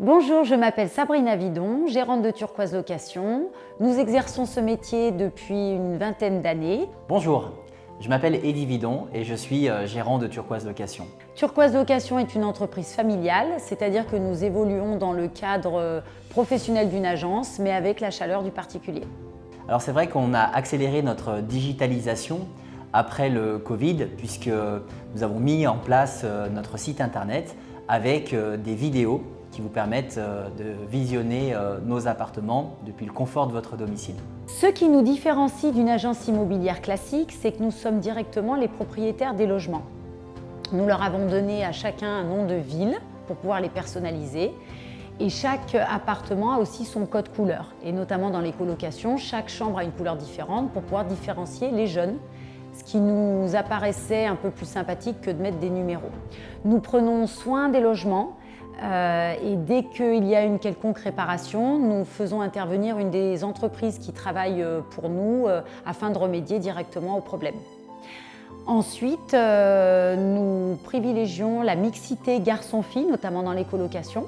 Bonjour, je m'appelle Sabrina Vidon, gérante de Turquoise Location. Nous exerçons ce métier depuis une vingtaine d'années. Bonjour, je m'appelle Eddy Vidon et je suis gérant de Turquoise Location. Turquoise Location est une entreprise familiale, c'est-à-dire que nous évoluons dans le cadre professionnel d'une agence, mais avec la chaleur du particulier. Alors c'est vrai qu'on a accéléré notre digitalisation après le Covid, puisque nous avons mis en place notre site internet avec des vidéos qui vous permettent de visionner nos appartements depuis le confort de votre domicile. Ce qui nous différencie d'une agence immobilière classique, c'est que nous sommes directement les propriétaires des logements. Nous leur avons donné à chacun un nom de ville pour pouvoir les personnaliser. Et chaque appartement a aussi son code couleur. Et notamment dans les colocations, chaque chambre a une couleur différente pour pouvoir différencier les jeunes, ce qui nous apparaissait un peu plus sympathique que de mettre des numéros. Nous prenons soin des logements et dès qu'il y a une quelconque réparation, nous faisons intervenir une des entreprises qui travaillent pour nous afin de remédier directement au problème. Ensuite, nous privilégions la mixité garçon-fille, notamment dans les colocations,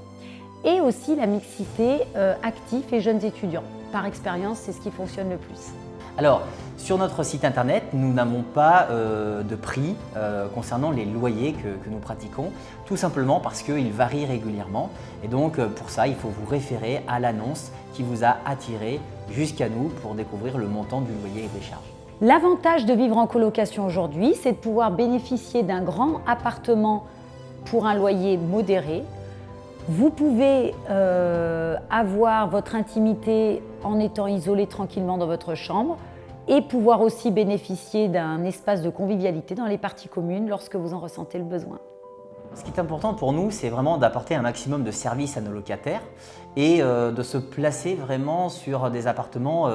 et aussi la mixité actifs et jeunes étudiants. Par expérience, c'est ce qui fonctionne le plus. Alors, sur notre site internet, nous n'avons pas de prix concernant les loyers que nous pratiquons, tout simplement parce qu'ils varient régulièrement. Et donc, pour ça, il faut vous référer à l'annonce qui vous a attiré jusqu'à nous pour découvrir le montant du loyer et des charges. L'avantage de vivre en colocation aujourd'hui, c'est de pouvoir bénéficier d'un grand appartement pour un loyer modéré. Vous pouvez avoir votre intimité en étant isolé tranquillement dans votre chambre et pouvoir aussi bénéficier d'un espace de convivialité dans les parties communes lorsque vous en ressentez le besoin. Ce qui est important pour nous, c'est vraiment d'apporter un maximum de services à nos locataires et de se placer vraiment sur des appartements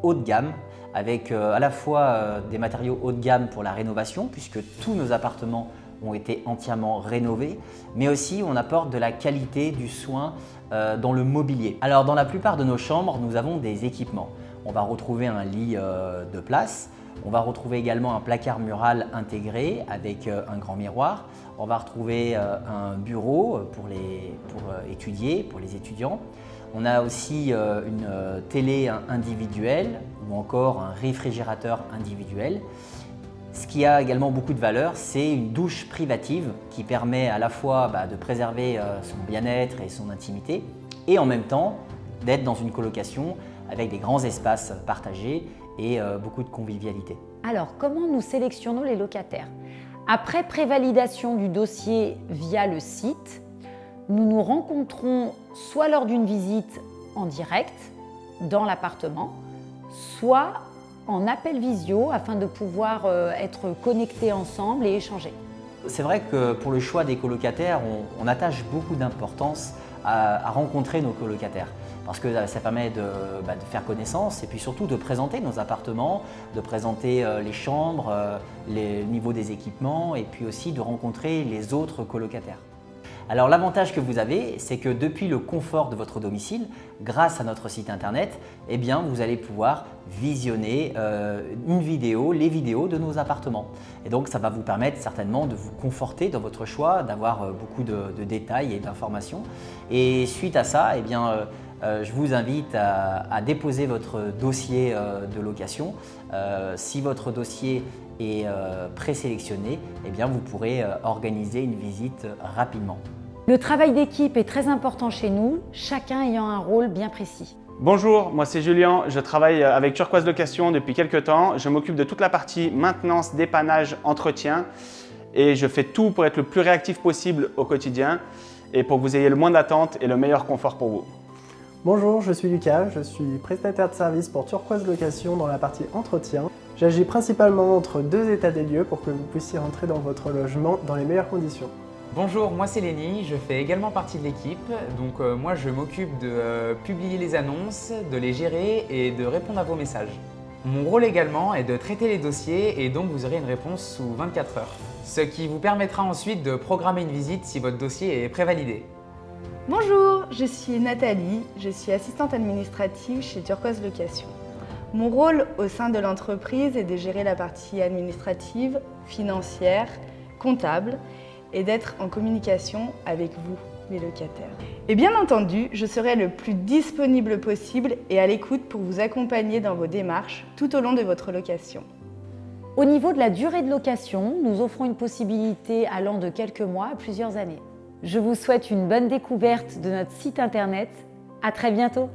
haut de gamme avec à la fois des matériaux haut de gamme pour la rénovation puisque tous nos appartements ont été entièrement rénovés, mais aussi on apporte de la qualité, du soin dans le mobilier. Alors dans la plupart de nos chambres, nous avons des équipements. On va retrouver un lit de place, on va retrouver également un placard mural intégré avec un grand miroir, on va retrouver un bureau pour étudier, pour les étudiants. On a aussi une télé individuelle ou encore un réfrigérateur individuel. Ce qui a également beaucoup de valeur, c'est une douche privative qui permet à la fois de préserver son bien-être et son intimité et en même temps d'être dans une colocation avec des grands espaces partagés et beaucoup de convivialité. Alors, comment nous sélectionnons les locataires? Après prévalidation du dossier via le site, nous nous rencontrons soit lors d'une visite en direct dans l'appartement, soit en appel visio afin de pouvoir être connectés ensemble et échanger. C'est vrai que pour le choix des colocataires, on attache beaucoup d'importance à rencontrer nos colocataires parce que ça permet de faire connaissance et puis surtout de présenter nos appartements, de présenter les chambres, le niveau des équipements et puis aussi de rencontrer les autres colocataires. Alors l'avantage que vous avez, c'est que depuis le confort de votre domicile, grâce à notre site internet, eh bien, vous allez pouvoir visionner les vidéos de nos appartements. Et donc ça va vous permettre certainement de vous conforter dans votre choix, d'avoir beaucoup de détails et d'informations. Et suite à ça, eh bien, je vous invite à déposer votre dossier de location. Si votre dossier est présélectionné, eh bien, vous pourrez organiser une visite rapidement. Le travail d'équipe est très important chez nous, chacun ayant un rôle bien précis. Bonjour, moi c'est Julien, je travaille avec Turquoise Location depuis quelques temps. Je m'occupe de toute la partie maintenance, dépannage, entretien et je fais tout pour être le plus réactif possible au quotidien et pour que vous ayez le moins d'attente et le meilleur confort pour vous. Bonjour, je suis Lucas, je suis prestataire de service pour Turquoise Location dans la partie entretien. J'agis principalement entre deux états des lieux pour que vous puissiez rentrer dans votre logement dans les meilleures conditions. Bonjour, moi c'est Lénie, je fais également partie de l'équipe. Donc moi je m'occupe de publier les annonces, de les gérer et de répondre à vos messages. Mon rôle également est de traiter les dossiers et donc vous aurez une réponse sous 24 heures. Ce qui vous permettra ensuite de programmer une visite si votre dossier est prévalidé. Bonjour, je suis Nathalie, je suis assistante administrative chez Turquoise Location. Mon rôle au sein de l'entreprise est de gérer la partie administrative, financière, comptable et d'être en communication avec vous, les locataires. Et bien entendu, je serai le plus disponible possible et à l'écoute pour vous accompagner dans vos démarches tout au long de votre location. Au niveau de la durée de location, nous offrons une possibilité allant de quelques mois à plusieurs années. Je vous souhaite une bonne découverte de notre site internet. À très bientôt!